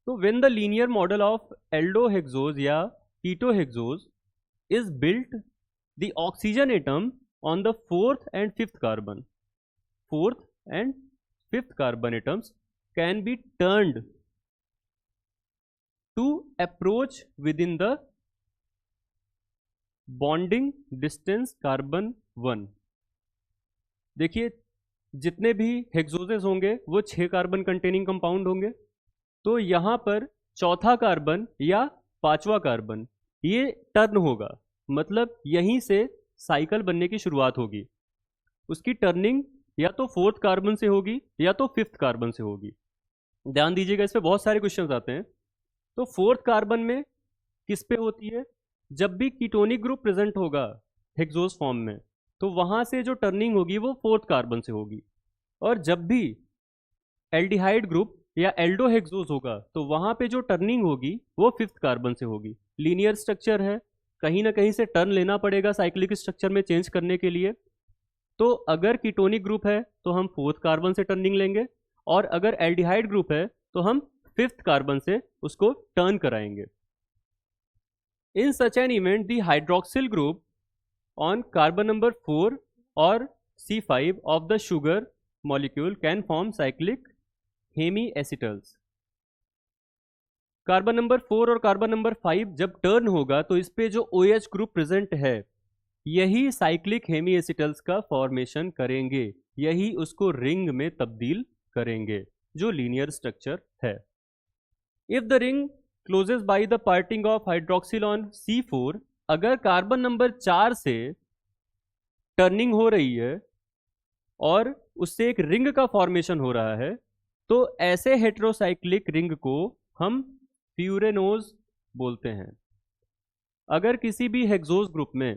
Speaker 1: तो when the linear model of aldohexose या ketohexose is built, the oxygen atom on the fourth and fifth carbon, fourth and fifth carbon atoms can be turned to approach within the bonding distance carbon 1। देखिए जितने भी hexoses होंगे वो 6 carbon containing compound होंगे। तो यहाँ पर चौथा कार्बन या पांचवा कार्बन ये टर्न होगा, मतलब यहीं से साइकिल बनने की शुरुआत होगी। उसकी टर्निंग या तो फोर्थ कार्बन से होगी या तो फिफ्थ कार्बन से होगी। ध्यान दीजिएगा, इस पे बहुत सारे क्वेश्चंस आते हैं। तो फोर्थ कार्बन में किस पे होती है, जब भी कीटोनिक ग्रुप प्रेजेंट होगा हेक्सोज फॉर्म में तो वहां से जो टर्निंग होगी वो फोर्थ कार्बन से होगी। और जब भी एल्डिहाइड ग्रुप या एल्डोहेक्सोज होगा तो वहां पे जो टर्निंग होगी वो फिफ्थ कार्बन से होगी। लीनियर स्ट्रक्चर है, कहीं ना कहीं से टर्न लेना पड़ेगा साइक्लिक स्ट्रक्चर में चेंज करने के लिए। तो अगर कीटोनिक ग्रुप है तो हम फोर्थ कार्बन से टर्निंग लेंगे, और अगर एल्डिहाइड ग्रुप है तो हम फिफ्थ कार्बन से उसको टर्न कराएंगे। In such an event the hydroxyl group on carbon number 4 और C5 of the sugar molecule can form cyclic hemiacetals. Carbon number 4 और कार्बन नंबर 5 जब टर्न होगा तो इस पे जो OH ग्रुप प्रेजेंट है यही साइक्लिक हेमी एसिटल्स का फॉर्मेशन करेंगे, यही उसको रिंग में तब्दील करेंगे जो लीनियर स्ट्रक्चर है। If the ring closes by the parting of hydroxyl on C4, अगर कार्बन नंबर 4 से टर्निंग हो रही है और उससे एक रिंग का फॉर्मेशन हो रहा है तो ऐसे हेटेरोसाइक्लिक रिंग को हम फ्यूरेनोज बोलते हैं। अगर किसी भी हेक्सोज ग्रुप में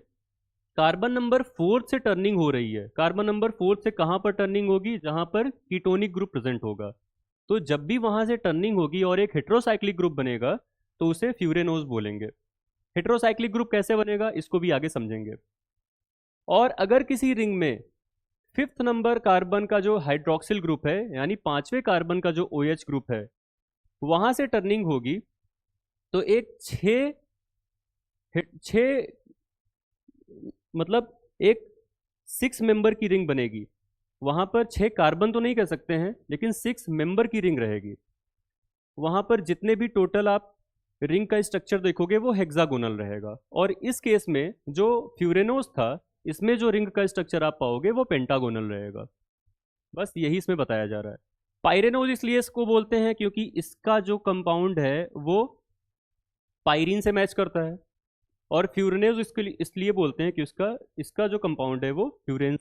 Speaker 1: कार्बन नंबर 4 से टर्निंग हो रही है, कार्बन नंबर 4 से कहां पर टर्निंग होगी, जहां पर कीटोनिक ग्रुप प्रेजेंट होगा, तो जब भी वहां से टर्निंग होगी और एक हेटेरोसाइक्लिक ग्रुप बनेगा तो उसे फ्यूरेनोज बोलेंगे। हेटेरोसाइक्लिक ग्रुप कैसे बनेगा इसको भी आगे समझेंगे। और अगर किसी रिंग में 5th नंबर कार्बन का जो हाइड्रोक्सिल ग्रुप है, यानी 5वें कार्बन का जो OH ग्रुप है, वहां से टर्निंग होगी, तो एक छः मतलब एक 6 मेंबर की रिंग बनेगी। वहां पर 6 कार्बन तो नहीं कह सकते हैं, लेकिन 6 मेंबर की रिंग रहेगी। वहां पर जितने भी टोटल आप रिंग का स्ट्रक्चर देखोगे वो हेक्सागोनल रहेगा। और इस केस में जो फ्यूरेनोस था, इसमें जो रिंग का स्ट्रक्चर आप पाओगे वो पेंटागोनल रहेगा। बस यही इसमें बताया जा रहा है। पायरेनोज इसलिए इसको बोलते हैं क्योंकि इसका जो कंपाउंड है वो पायरीन से मैच करता है, और फ्यूरेनोज इसके लिए इसलिए बोलते हैं कि इसका जो कंपाउंड है वो फ्यूरेन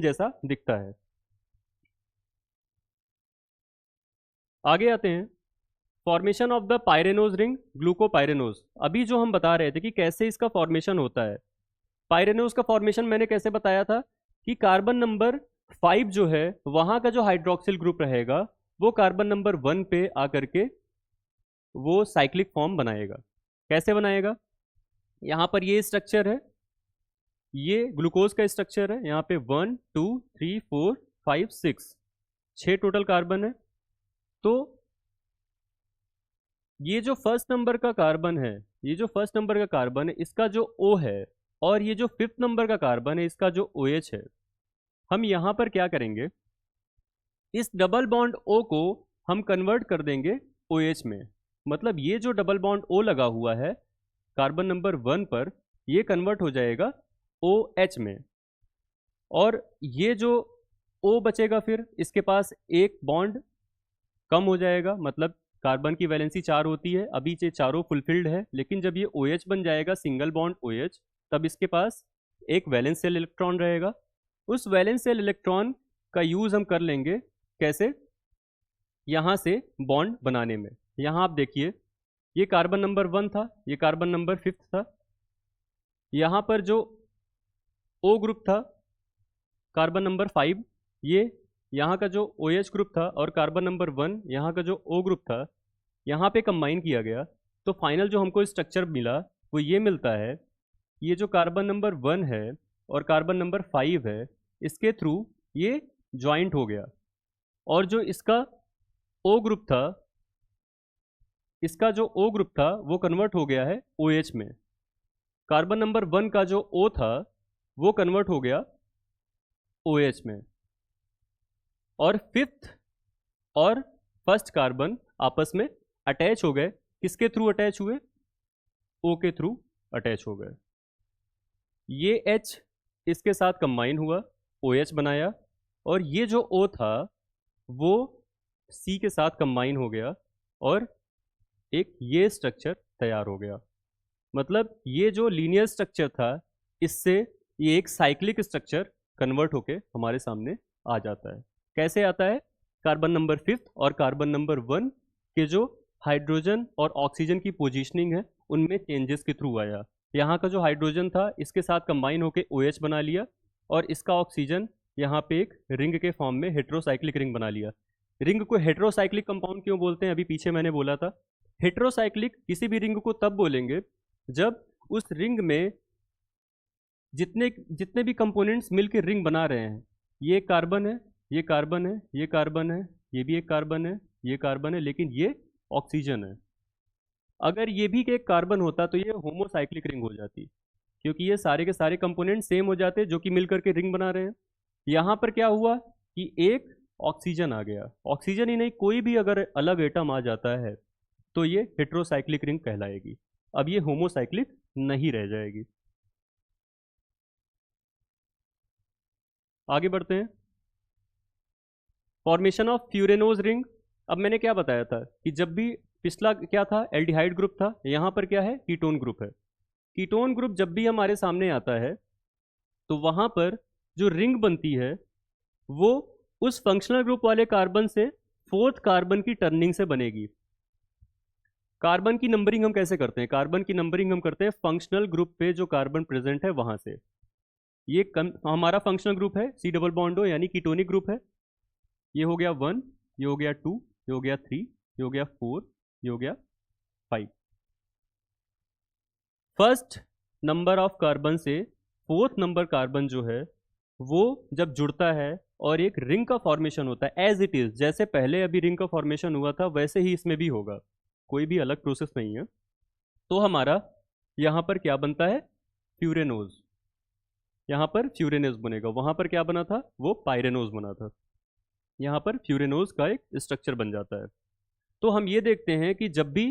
Speaker 1: जैसा दिखता है। आगे आते हैं, formation of the pyranose ring glucopyranose. अभी जो हम बता रहे थे कि कैसे इसका फॉर्मेशन होता है, पायरेनोज का फॉर्मेशन मैंने कैसे बताया था कि कार्बन नंबर 5 जो है वहां का जो हाइड्रोक्सिल ग्रुप रहेगा वो कार्बन नंबर 1 पे आकर के वो साइक्लिक फॉर्म बनाएगा। कैसे बनाएगा? यहाँ पर ये स्ट्रक्चर है, ये ग्लूकोज का स्ट्रक्चर है। यहाँ पे 1 2 3 4 5 6 टोटल कार्बन है। तो ये जो फर्स्ट नंबर का कार्बन है, इसका जो O है, और ये जो 5th नंबर का कार्बन है इसका जो OH है, हम यहाँ पर क्या करेंगे, इस डबल बॉन्ड O को हम कन्वर्ट कर देंगे OH में। मतलब ये जो डबल बॉन्ड O लगा हुआ है कार्बन नंबर 1 पर, ये कन्वर्ट हो जाएगा OH में। और ये जो O बचेगा, फिर इसके पास एक बॉन्ड कम हो जाएगा। मतलब कार्बन की वैलेंसी 4 होती है, अभी ये चारों फुलफिल्ड है, लेकिन जब ये OH बन जाएगा सिंगल बॉन्ड OH, तब इसके पास एक वैलेंस सेल इलेक्ट्रॉन रहेगा। उस वैलेंस सेल इलेक्ट्रॉन का यूज हम कर लेंगे कैसे, यहाँ से बॉन्ड बनाने में। यहाँ आप देखिए, ये कार्बन नंबर 1 था, ये कार्बन नंबर 5 था। यहाँ पर जो O ग्रुप था कार्बन नंबर 5, ये यहाँ का जो OH ग्रुप था, और कार्बन नंबर 1 यहाँ का जो O ग्रुप था, यहाँ पे कंबाइन किया गया। तो फाइनल जो हमको स्ट्रक्चर मिला वो ये मिलता है, ये जो कार्बन नंबर 1 है और कार्बन नंबर 5 है, इसके थ्रू ये ज्वाइंट हो गया। और जो इसका O ग्रुप था, वो कन्वर्ट हो गया है OH में। कार्बन नंबर 1 का जो O था वो कन्वर्ट हो गया OH में। और 5th और फर्स्ट कार्बन आपस में अटैच हो गए। किसके थ्रू अटैच हुए? O के थ्रू अटैच हो गए। ये H इसके साथ कंबाइन हुआ, OH बनाया, और ये जो O था वो C के साथ कंबाइन हो गया और एक ये स्ट्रक्चर तैयार हो गया। मतलब ये जो लीनियर स्ट्रक्चर था, इससे ये एक साइक्लिक स्ट्रक्चर कन्वर्ट होके हमारे सामने आ जाता है। कैसे आता है? कार्बन नंबर 5 और कार्बन नंबर 1 के जो हाइड्रोजन और ऑक्सीजन की पोजीशनिंग है उनमें चेंजेस के थ्रू आया। यहाँ का जो हाइड्रोजन था इसके साथ कंबाइन होके OH बना लिया, और इसका ऑक्सीजन यहाँ पे एक रिंग के फॉर्म में हेट्रोसाइक्लिक रिंग बना लिया। रिंग को हेट्रोसाइक्लिक कंपाउंड क्यों बोलते हैं? अभी पीछे मैंने बोला था, हेट्रोसाइक्लिक किसी भी रिंग को तब बोलेंगे जब उस रिंग में जितने भी कंपोनेंट्स मिलकर रिंग बना रहे हैं, ये कार्बन है, ये कार्बन है, ये कार्बन है, ये भी एक कार्बन है, ये कार्बन है, लेकिन ये ऑक्सीजन है। अगर ये भी एक कार्बन होता तो ये होमोसाइक्लिक रिंग हो जाती, क्योंकि ये सारे के सारे कंपोनेंट सेम हो जाते जो कि मिलकर के रिंग बना रहे हैं। यहाँ पर क्या हुआ कि एक ऑक्सीजन आ गया। ऑक्सीजन ही नहीं, कोई भी अगर अलग एटम आ जाता है तो ये हेट्रोसाइक्लिक रिंग कहलाएगी। अब ये होमोसाइक्लिक नहीं रह जाएगी। आगे बढ़ते हैं, फॉर्मेशन ऑफ फ्यूरेनोज रिंग। अब मैंने क्या बताया था कि जब भी पिछला क्या था, एल्डिहाइड ग्रुप था, यहाँ पर क्या है, कीटोन ग्रुप है। कीटोन ग्रुप जब भी हमारे सामने आता है तो वहाँ पर जो रिंग बनती है वो उस फंक्शनल ग्रुप वाले कार्बन से 4th कार्बन की टर्निंग से बनेगी। कार्बन की नंबरिंग हम कैसे करते हैं? कार्बन की नंबरिंग हम करते हैं फंक्शनल ग्रुप पे जो कार्बन प्रेजेंट है वहाँ से। ये हमारा फंक्शनल ग्रुप है C डबल बॉन्ड O, यानी कीटोनिक ग्रुप है। ये हो गया 1, ये हो गया 2, ये हो गया 3, ये हो गया 4, ये हो गया 5। फर्स्ट नंबर ऑफ कार्बन से फोर्थ नंबर कार्बन जो है वो जब जुड़ता है और एक रिंग का फॉर्मेशन होता है, एज इट इज, जैसे पहले अभी रिंग का फॉर्मेशन हुआ था वैसे ही इसमें भी होगा, कोई भी अलग प्रोसेस नहीं है। तो हमारा यहाँ पर क्या बनता है, फ्यूरेनोज। यहाँ पर फ्यूरेनोज बनेगा, वहाँ पर क्या बना था, वो पायरेनोज बना था। यहाँ पर फ्यूरेनोज का एक स्ट्रक्चर बन जाता है। तो हम ये देखते हैं कि जब भी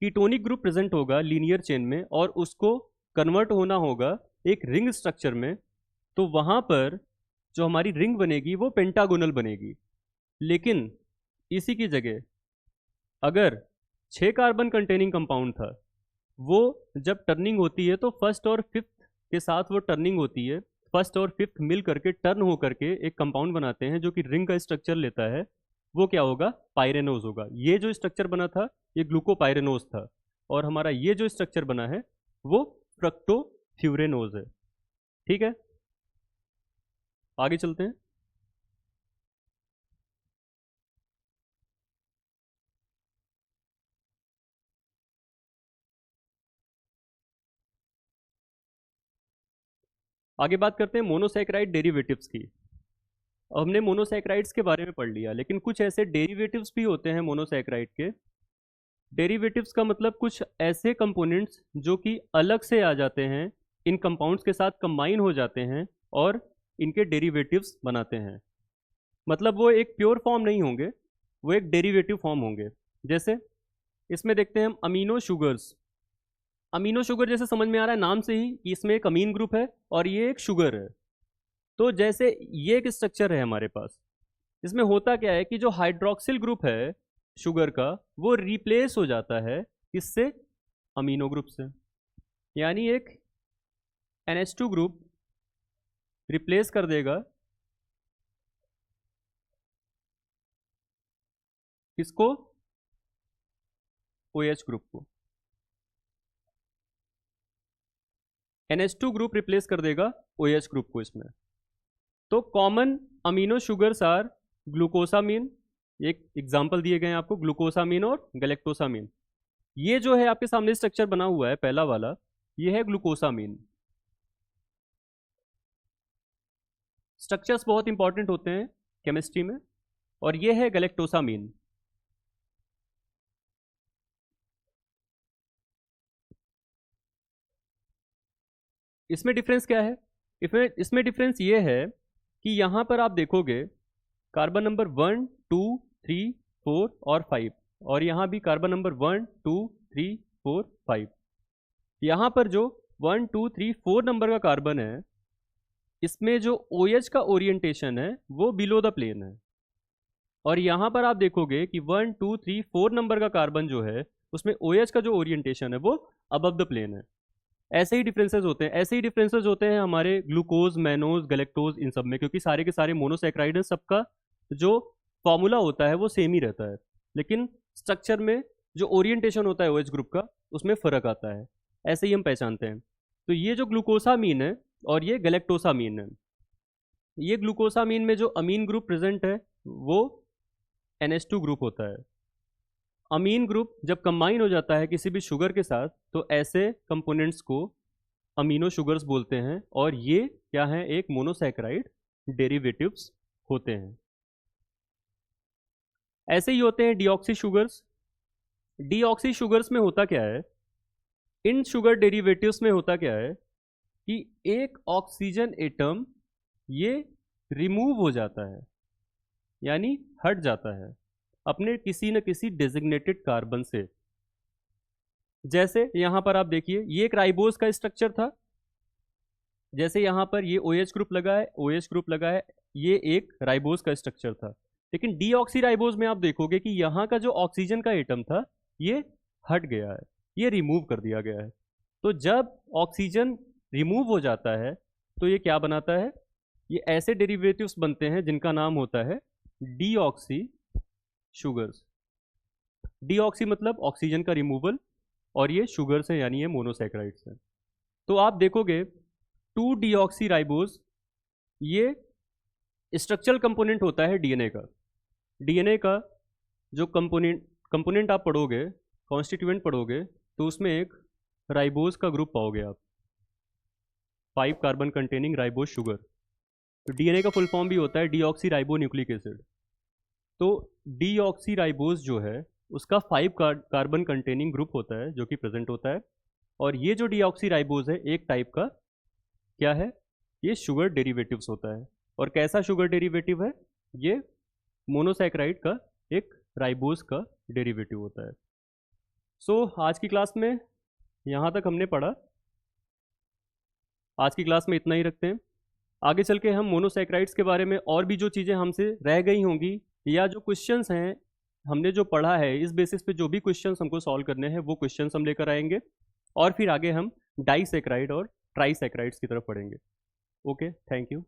Speaker 1: कीटोनिक ग्रुप प्रेजेंट होगा लीनियर चेन में और उसको कन्वर्ट होना होगा एक रिंग स्ट्रक्चर में, तो वहाँ पर जो हमारी रिंग बनेगी वो पेंटागोनल बनेगी। लेकिन इसी की जगह अगर 6 कार्बन कंटेनिंग कंपाउंड था, वो जब टर्निंग होती है तो फर्स्ट और फिफ्थ के साथ वो टर्निंग होती है, फर्स्ट और फिफ्थ मिल करके टर्न हो करके एक कंपाउंड बनाते हैं जो कि रिंग का स्ट्रक्चर लेता है, वो क्या होगा, पायरेनोज होगा। ये जो स्ट्रक्चर बना था ये ग्लूकोपायरेनोज था, और हमारा ये जो स्ट्रक्चर बना है वो फ्रक्टोफ्यूरेनोज है। ठीक है, आगे चलते हैं। आगे बात करते हैं मोनोसैकेराइड डेरिवेटिव्स की। हमने मोनोसैकेराइड्स के बारे में पढ़ लिया, लेकिन कुछ ऐसे डेरिवेटिव्स भी होते हैं मोनोसैकेराइड के। डेरिवेटिव्स का मतलब कुछ ऐसे कंपोनेंट्स जो कि अलग से आ जाते हैं, इन कंपाउंड्स के साथ कंबाइन हो जाते हैं और इनके डेरिवेटिव्स बनाते हैं। मतलब वो एक प्योर फॉर्म नहीं होंगे, वो एक डेरिवेटिव फॉर्म होंगे। जैसे इसमें देखते हैं हम अमीनो शुगर्स। अमीनो शुगर जैसे समझ में आ रहा है नाम से ही कि इसमें एक अमीन ग्रुप है और ये एक शुगर है। तो जैसे ये एक स्ट्रक्चर है हमारे पास, इसमें होता क्या है कि जो हाइड्रोक्सिल ग्रुप है शुगर का वो रिप्लेस हो जाता है किससे, अमीनो ग्रुप से। यानी एक NH2 ग्रुप रिप्लेस कर देगा किसको, OH ग्रुप को। NH2 ग्रुप रिप्लेस कर देगा OH ग्रुप को इसमें। तो common amino sugars are glucosamine, एक एग्जांपल दिए गए हैं आपको, ग्लूकोसामीन और गैलेक्टोसामीन। ये जो है आपके सामने स्ट्रक्चर बना हुआ है पहला वाला, ये है ग्लूकोसामीन। स्ट्रक्चर्स बहुत इंपॉर्टेंट होते हैं केमिस्ट्री में। और ये है गैलेक्टोसामीन। इसमें डिफरेंस क्या है, इसमें डिफरेंस ये है कि यहाँ पर आप देखोगे कार्बन नंबर 1, 2, 3, 4 और 5, और यहाँ भी कार्बन नंबर 1, 2, 3, 4, 5। यहाँ पर जो 1, 2, 3, 4 नंबर का कार्बन है, इसमें जो OH का ओरिएंटेशन है वो बिलो द प्लेन है। और यहाँ पर आप देखोगे कि 1, 2, 3, 4 नंबर का कार्बन जो है उसमें OH का जो ओरिएंटेशन है वो अबव द प्लेन है। ऐसे ही डिफरेंसेस होते हैं, ऐसे ही डिफरेंसेस होते हैं हमारे ग्लूकोज, मैनोज, गैलेक्टोज, इन सब में, क्योंकि सारे के सारे मोनोसैकेराइड हैं, सबका जो फॉर्मूला होता है वो सेम ही रहता है, लेकिन स्ट्रक्चर में जो ओरिएंटेशन होता है OH ग्रुप का उसमें फ़र्क आता है। ऐसे ही हम पहचानते हैं। तो ये जो ग्लूकोसामीन है और ये गैलेक्टोसामीन है, ये ग्लूकोसामीन में जो अमीन ग्रुप प्रेजेंट है वो NH2 ग्रुप होता है। अमीन ग्रुप जब कंबाइन हो जाता है किसी भी शुगर के साथ तो ऐसे कंपोनेंट्स को अमीनो शुगर्स बोलते हैं, और ये क्या है, एक मोनोसैकेराइड डेरिवेटिव्स होते हैं। ऐसे ही होते हैं डीऑक्सी शुगर्स। डीऑक्सी शुगर्स में होता क्या है, इन शुगर डेरिवेटिव्स में होता क्या है कि एक ऑक्सीजन एटम ये रिमूव हो जाता है, यानी हट जाता है अपने किसी न किसी डेजिग्नेटेड कार्बन से। जैसे यहां पर आप देखिए ये एक राइबोज का स्ट्रक्चर था, जैसे यहां पर ये OH ग्रुप लगा है, OH ग्रुप लगा है, ये एक राइबोज का स्ट्रक्चर था। लेकिन डीऑक्सी राइबोज में आप देखोगे कि यहाँ का जो ऑक्सीजन का एटम था ये हट गया है, ये रिमूव कर दिया गया है। तो जब ऑक्सीजन रिमूव हो जाता है तो ये क्या बनाता है, ये ऐसे डेरिवेटिव्स बनते हैं जिनका नाम होता है डीऑक्सी शुगर्स। डीऑक्सी मतलब ऑक्सीजन का रिमूवल, और ये शुगर्स हैं यानी ये मोनोसैकेराइड्स हैं। तो आप देखोगे 2 डीऑक्सी राइबोज ये स्ट्रक्चरल कंपोनेंट होता है डीएनए का। डीएनए का जो कंपोनेंट आप पढ़ोगे, कॉन्स्टिट्यूएंट पढ़ोगे, तो उसमें एक राइबोज का ग्रुप पाओगे आप, 5 कार्बन कंटेनिंग राइबोज शुगर। तो डीएनए का फुल फॉर्म भी होता है डीऑक्सी राइबो न्यूक्लिक एसिड। तो डीऑक्सी राइबोज जो है उसका 5 कार्बन कंटेनिंग ग्रुप होता है जो कि प्रेजेंट होता है। और ये जो डीऑक्सी राइबोज है एक टाइप का क्या है, ये शुगर डेरिवेटिव्स होता है। और कैसा शुगर डेरिवेटिव है, ये मोनोसैकेराइड का एक राइबोज का डेरिवेटिव होता है। सो आज की क्लास में यहाँ तक हमने पढ़ा, आज की क्लास में इतना ही रखते हैं। आगे चल के हम मोनोसैकेराइड्स के बारे में और भी जो चीज़ें हमसे रह गई होंगी या जो क्वेश्चंस हैं हमने जो पढ़ा है इस बेसिस पे जो भी क्वेश्चंस हमको सॉल्व करने हैं वो क्वेश्चंस हम लेकर आएंगे और फिर आगे हम डाइसैकेराइड और ट्राइसैकेराइड्स की तरफ पढ़ेंगे। Okay, thank you.